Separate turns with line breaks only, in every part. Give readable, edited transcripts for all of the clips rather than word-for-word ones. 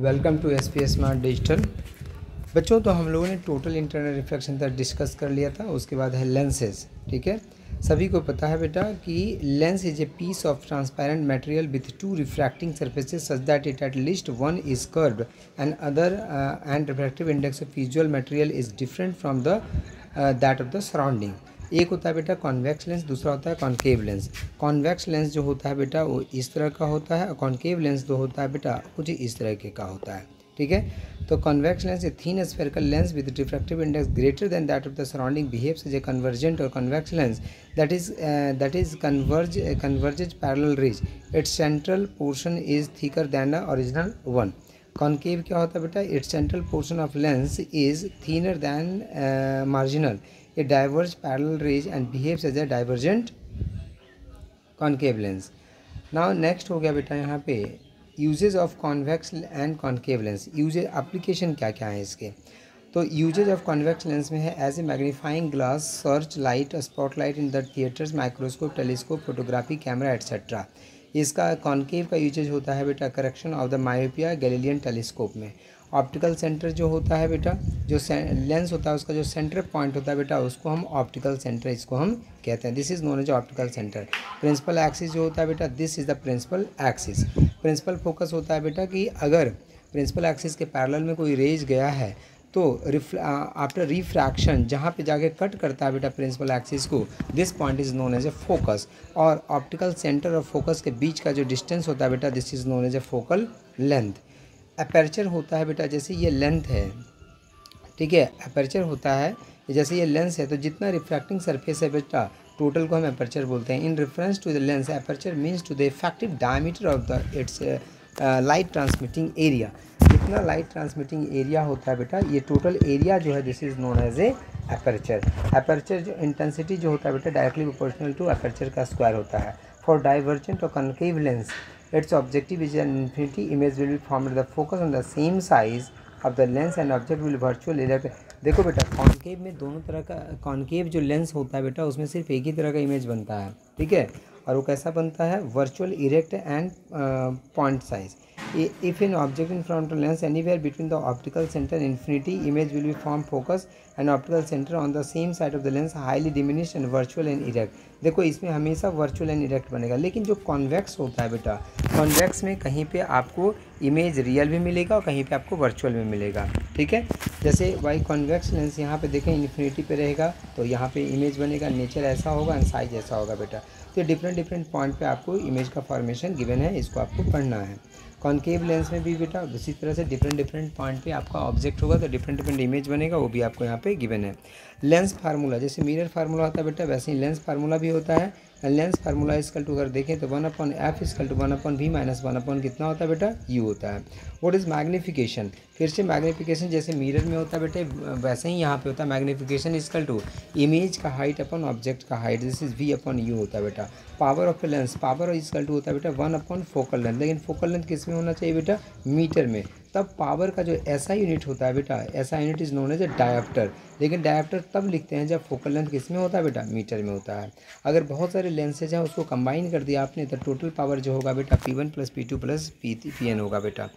Welcome to S P smart digital. बच्चों, तो हम लोगों ने टोटल इंटरनल रिफ्लेक्शन तक डिस्कस कर लिया था। उसके बाद है लेंसेज। ठीक है, सभी को पता है बेटा कि lens is a piece of transparent material with two refracting surfaces such that it at least one is curved and other and refractive index of visual material is different from the that of the surrounding. एक होता है बेटा convex lens, दूसरा होता है concave lens. Convex lens जो होता है बेटा वो इस तरह का होता है और कॉन्केव लेंस जो होता है बेटा कुछ इस तरह के का होता है। ठीक है, तो convex lens a thin spherical lens with refractive index greater than that of the surrounding behaves as a convergent और convex lens that is converges parallel ridge. Its central portion is thicker than the original one. Concave क्या होता है बेटा? Its central portion of lens is thinner than marginal. It diverges parallel ridge and behaves as a divergent concave lens. Now next हो गया बेटा यहाँ पे uses of convex and concave lens. Uses application क्या क्या है इसके? तो यूजेज ऑफ कॉन्वेक्स लेंस में है as a magnifying glass, search light, spotlight in the theatres, microscope, telescope, photography, camera etcetera. इसका कॉन्केव का यूजेज होता है बेटा correction of the myopia Galilean telescope में। ऑप्टिकल सेंटर जो होता है बेटा, जो लेंस होता है उसका जो सेंटर पॉइंट होता है बेटा उसको हम ऑप्टिकल सेंटर इसको हम कहते हैं। This is known as optical centre. Principal axis जो होता है बेटा, this is the principal axis. Principal focus होता है बेटा कि अगर प्रिंसिपल एक्सिस के पैरेलल में कोई रेज गया है तो आफ्टर रिफ्रैक्शन जहाँ पे जाके कट करता है बेटा प्रिंसिपल एक्सिस को, this point is known as a focus. और ऑप्टिकल सेंटर और फोकस के बीच का जो डिस्टेंस होता है बेटा, this is known as a focal length. Aperture होता है बेटा, जैसे ये लेंथ है, ठीक है, अपर्चर होता है जैसे ये लेंस है, तो जितना रिफ्रैक्टिंग सरफेस है बेटा टोटल को हम अपर्चर बोलते हैं। In reference to the lens, aperture means to the effective diameter of the its light transmitting area. जितना लाइट ट्रांसमिटिंग एरिया होता है बेटा, ये टोटल एरिया जो है this is known as a aperture. Aperture जो इंटेंसिटी जो होता है बेटा डायरेक्टली प्रोपोर्शनल टू अपर्चर का स्क्वायर होता है। फॉर डाइवर्जेंट और concave lens, its objective is an infinity image will be formed the focus on the same size of the lens and object will virtual erect। देखो बेटा concave में दोनों तरह का, कॉन्केव जो लेंस होता है बेटा उसमें सिर्फ एक ही तरह का इमेज बनता है। ठीक है, और वो कैसा बनता है? Virtual erect and point size. If an object in front of lens anywhere between the optical center and infinity, image will be formed focus and optical center on the same side of the lens, highly diminished and virtual and erect। देखो इसमें हमेशा virtual and erect बनेगा, लेकिन जो convex होता है बेटा, convex में कहीं पे आपको इमेज रियल भी मिलेगा और कहीं पे आपको वर्चुअल भी मिलेगा। ठीक है, जैसे वाई कॉन्वेक्स लेंस यहाँ पे देखें इन्फिनिटी पे रहेगा तो यहाँ पे इमेज बनेगा, नेचर ऐसा होगा एंड साइज ऐसा होगा बेटा। तो डिफरेंट पॉइंट पे आपको इमेज का फॉर्मेशन गिवन है, इसको आपको पढ़ना है। कॉन्केव लेंस में भी बेटा उसी तरह से डिफरेंट पॉइंट पे आपका ऑब्जेक्ट होगा तो डिफरेंट इमेज बनेगा, वो भी आपको यहाँ पे गिवन है। लेंस फार्मूला, जैसे मिरर फार्मूला होता है बेटा वैसे ही लेंस फार्मूला भी होता है। लेंस फार्मूला इसकल टू अगर देखें तो 1/f is equal to 1/v minus 1 कितना होता है बेटा? u होता है। What is magnification? फिर से मैग्नीफिकेशन जैसे मिरर में होता है बेटे वैसे ही यहाँ पे होता है। मैग्नीफिकेशन इसकल टू इमेज का हाइट अपन ऑब्जेक्ट का हाइट, दिस इज v/u होता है बेटा। Power of a lens, power is equal to होता है बेटा 1 फोकल लेंथ, लेकिन फोकल लेंथ किस में होना चाहिए बेटा? मीटर में। तब पावर का जो ऐसा यूनिट होता है बेटा, ऐसा unit is known as a dioptre. लेकिन डायोप्टर तब लिखते हैं जब फोकल लेंथ किस में होता है बेटा? मीटर में होता है। अगर बहुत सारे लेंसेज हैं उसको कंबाइन कर दिया आपने तो टोटल पावर जो होगा बेटा P1 + P2 + Pn होगा बेटा।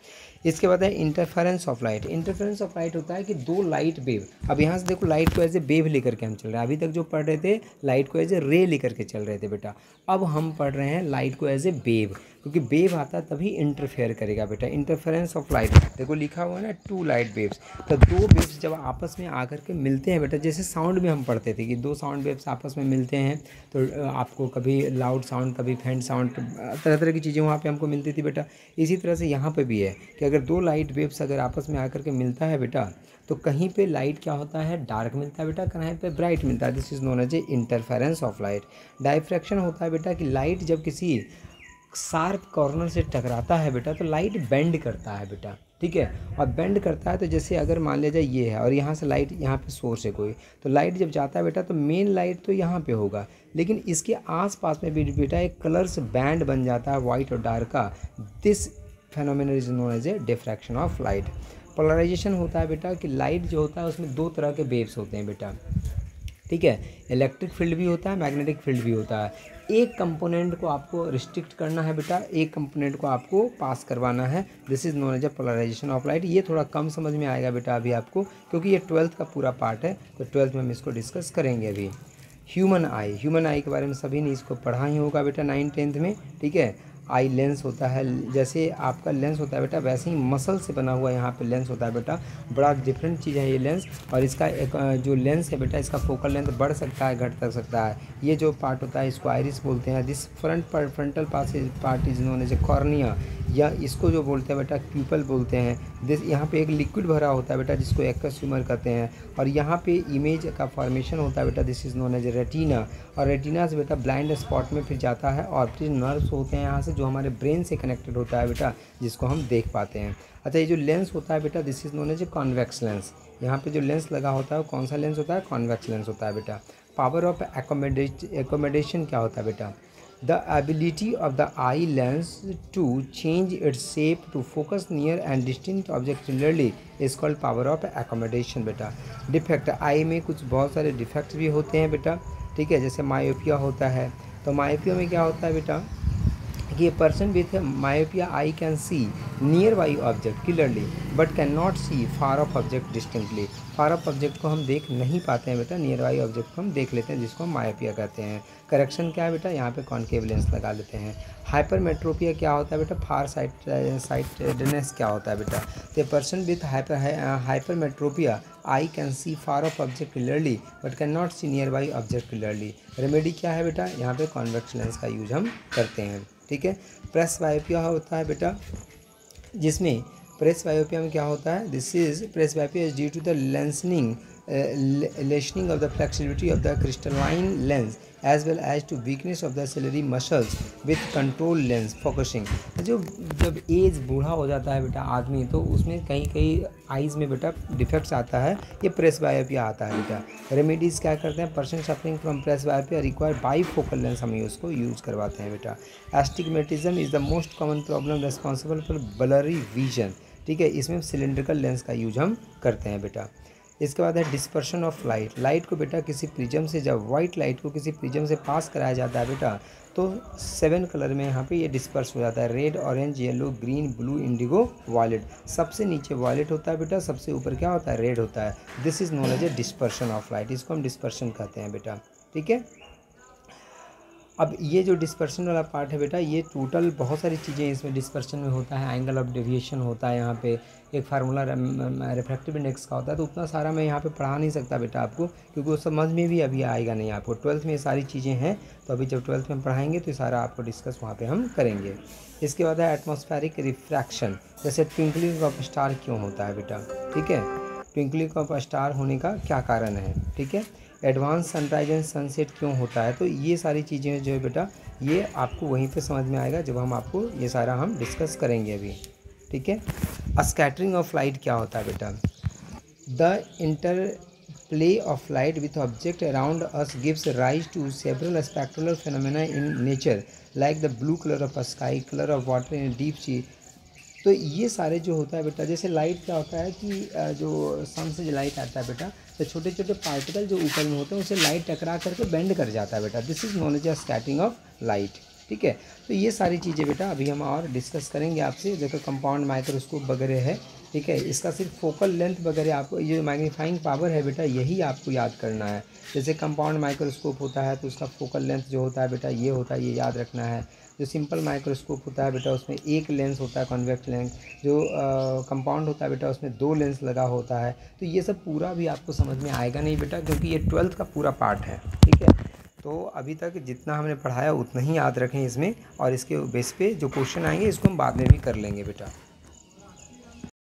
इसके बाद है interference of light. Interference of light होता है कि दो लाइट वेव, अब यहाँ से देखो लाइट को एज ए वेव लेकर के हम चल रहे हैं, अभी तक जो पढ़ रहे थे लाइट को एज ए रे लेकर के चल रहे थे बेटा, अब हम पढ़ रहे हैं लाइट को एज ए वेव, क्योंकि वेव आता है तभी इंटरफेयर करेगा बेटा। इंटरफेरेंस ऑफ लाइट देखो लिखा हुआ है ना, 2 लाइट वेव्स। तो दो वेव्स जब आपस में आकर के मिलते हैं बेटा, जैसे साउंड में हम पढ़ते थे कि 2 साउंड वेव्स आपस में मिलते हैं तो आपको कभी लाउड साउंड कभी फेंट साउंड, तरह तरह की चीज़ें वहाँ पे हमको मिलती थी बेटा। इसी तरह से यहाँ पे भी है कि अगर 2 लाइट वेव्स अगर आपस में आकर के मिलता है बेटा तो कहीं पे लाइट क्या होता है? डार्क मिलता है बेटा, कहीं पे ब्राइट मिलता है। This is known as a interference of light. Diffraction होता है बेटा कि लाइट जब किसी शार्प कॉर्नर से टकराता है बेटा तो लाइट बेंड करता है बेटा। ठीक है, और बेंड करता है तो जैसे अगर मान लिया जाए ये है और यहाँ से लाइट, यहाँ पे सोर्स है कोई, तो लाइट जब जाता है बेटा तो मेन लाइट तो यहाँ पे होगा, लेकिन इसके आसपास में भी बेटा एक कलर्स बैंड बन जाता है वाइट और डार्क का। This phenomenon is known as a diffraction of light. Polarisation होता है बेटा कि लाइट जो होता है उसमें 2 तरह के वेव्स होते हैं बेटा। ठीक है, इलेक्ट्रिक फील्ड भी होता है, मैग्नेटिक फील्ड भी होता है। एक कंपोनेंट को आपको रिस्ट्रिक्ट करना है बेटा, एक कंपोनेंट को आपको पास करवाना है। This is known as a polarisation of light. ये थोड़ा कम समझ में आएगा बेटा अभी आपको, क्योंकि ये 12th का पूरा पार्ट है, तो 12th में हम इसको डिस्कस करेंगे अभी। ह्यूमन आई के बारे में सभी ने इसको पढ़ा ही होगा बेटा 9th-10th में, ठीक है। आई लेंस होता है, जैसे आपका लेंस होता है बेटा वैसे ही मसल से बना हुआ यहाँ पे लेंस होता है बेटा। बड़ा डिफरेंट चीज़ है ये लेंस, और इसका एक जो लेंस है बेटा, इसका फोकल लेंथ बढ़ सकता है, घट सकता है। ये जो पार्ट होता है इसको आइरिस बोलते हैं। This frontal part is known as a cornea, या इसको जो बोलते हैं बेटा प्यूपल बोलते हैं। दिस यहाँ पे एक लिक्विड भरा होता है बेटा जिसको एक्वस ह्यूमर कहते हैं, और यहाँ पे इमेज का फॉर्मेशन होता है बेटा, this is known as retina. और रेटिना से बेटा ब्लाइंड स्पॉट में फिर जाता है, और फिर नर्व्स होते हैं यहाँ से जो हमारे ब्रेन से कनेक्टेड होता है बेटा, जिसको हम देख पाते हैं। अच्छा, ये जो लेंस होता है बेटा, this is known as a convex lens. यहाँ पे जो लेंस लगा होता है वो कौन सा लेंस होता है? कॉन्वेक्स लेंस होता है बेटा। पावर ऑफ एकोमोडेशन क्या होता है बेटा? The ability of the eye lens to change its shape to focus near and distant object clearly is called power of accommodation बेटा। डिफेक्ट, आई में कुछ बहुत सारे डिफेक्ट्स भी होते हैं बेटा, ठीक है। जैसे मायोपिया होता है, तो मायोपिया में क्या होता है बेटा कि person with myopia eye can see nearby object clearly but can not see far off object distinctly. Far off object को हम देख नहीं पाते हैं बेटा, नियर बाई ऑब्जेक्ट को हम देख लेते हैं, जिसको हम मायोपिया कहते हैं। करेक्शन क्या है बेटा? यहाँ पे कॉन्केव लेंस लगा लेते हैं। हाइपरमेट्रोपिया क्या होता है बेटा? फार साइटेडनेस क्या होता है बेटा? The person with hypermetropia eye can see far off object clearly but can not see nearby object clearly. Remedy क्या है बेटा? यहाँ पे कॉन्वेक्स लेंस का यूज हम करते हैं, ठीक है। प्रेस बायोपिया होता है बेटा, जिसमें प्रेस बायोपिया में क्या होता है? This is presbyopia is due to the lessening of the flexibility of the crystalline lens as well as to weakness of the ciliary muscles with control lens focusing। जो जब एज बूढ़ा हो जाता है बेटा आदमी, तो उसमें कहीं आइज़ में बेटा डिफेक्ट्स आता है, ये प्रेस बायोपिया आता है बेटा। रेमेडीज़ क्या करते हैं? Person suffering from presbyopia require bifocal lens, हम उसको यूज़ करवाते हैं बेटा। Astigmatism is the most common problem responsible for blurry vision, ठीक है। इसमें सिलेंड्रिकल लेंस का यूज हम करते हैं बेटा। इसके बाद है डिस्पर्शन ऑफ लाइट। लाइट को बेटा किसी प्रिज्म से, जब वाइट लाइट को किसी प्रिज्म से पास कराया जाता है बेटा, तो 7 कलर में यहाँ पे ये डिस्पर्स हो जाता है। Red, orange, yellow, green, blue, indigo, violet. सबसे नीचे वायलेट होता है बेटा, सबसे ऊपर क्या होता है? रेड होता है। This is known as a dispersion of light, इसको हम डिस्पर्शन कहते हैं बेटा, ठीक है। अब ये जो डिस्पर्शन वाला पार्ट है बेटा, ये टोटल बहुत सारी चीज़ें इसमें डिस्पर्शन में होता है। एंगल ऑफ डेविएशन होता है, यहाँ पे एक फार्मूला रिफ्रैक्टिव इंडेक्स का होता है। तो उतना सारा मैं यहाँ पे पढ़ा नहीं सकता बेटा आपको, क्योंकि वो समझ में भी अभी आएगा नहीं आपको। 12th में ये सारी चीज़ें हैं, तो अभी जब 12th में हम पढ़ाएंगे तो ये सारा आपको डिस्कस वहाँ पर हम करेंगे। इसके बाद है एटमॉस्फेरिक रिफ्रैक्शन। जैसे ट्विंकलिंग ऑफ स्टार क्यों होता है बेटा, ठीक है। ट्विंकलिंग ऑफ स्टार होने का क्या कारण है, ठीक है। एडवांस सनराइज एंड सनसेट क्यों होता है, तो ये सारी चीज़ें जो है बेटा, ये आपको वहीं पे समझ में आएगा जब हम आपको ये सारा हम डिस्कस करेंगे अभी, ठीक है। स्कैटरिंग ऑफ लाइट क्या होता है बेटा? The interplay of light with object around us gives rise to several spectral phenomena in nature like the blue colour of sky, colour of water in deep sea. तो ये सारे जो होता है बेटा, जैसे लाइट क्या होता है कि जो सन से जो लाइट आता है बेटा, तो छोटे छोटे पार्टिकल जो ऊपर में होते हैं उसे लाइट टकरा करके बेंड कर जाता है बेटा। This is known as scattering of light, ठीक है। तो ये सारी चीज़ें बेटा अभी हम और डिस्कस करेंगे आपसे। देखो कंपाउंड माइक्रोस्कोप वगैरह है, ठीक है। इसका सिर्फ फोकल लेंथ वगैरह आपको, ये मैग्नीफाइंग पावर है बेटा, यही आपको याद करना है। जैसे कंपाउंड माइक्रोस्कोप होता है तो उसका फोकल लेंथ जो होता है बेटा ये होता है, ये याद रखना है। जो सिंपल माइक्रोस्कोप होता है बेटा उसमें एक लेंस होता है कॉन्वेक्स लेंस। जो कंपाउंड होता है बेटा उसमें 2 लेंस लगा होता है। तो ये सब पूरा भी आपको समझ में आएगा नहीं बेटा, क्योंकि ये 12th का पूरा पार्ट है, ठीक है। तो अभी तक जितना हमने पढ़ाया उतना ही याद रखें इसमें, और इसके बेस पे जो क्वेश्चन आएंगे इसको हम बाद में भी कर लेंगे बेटा।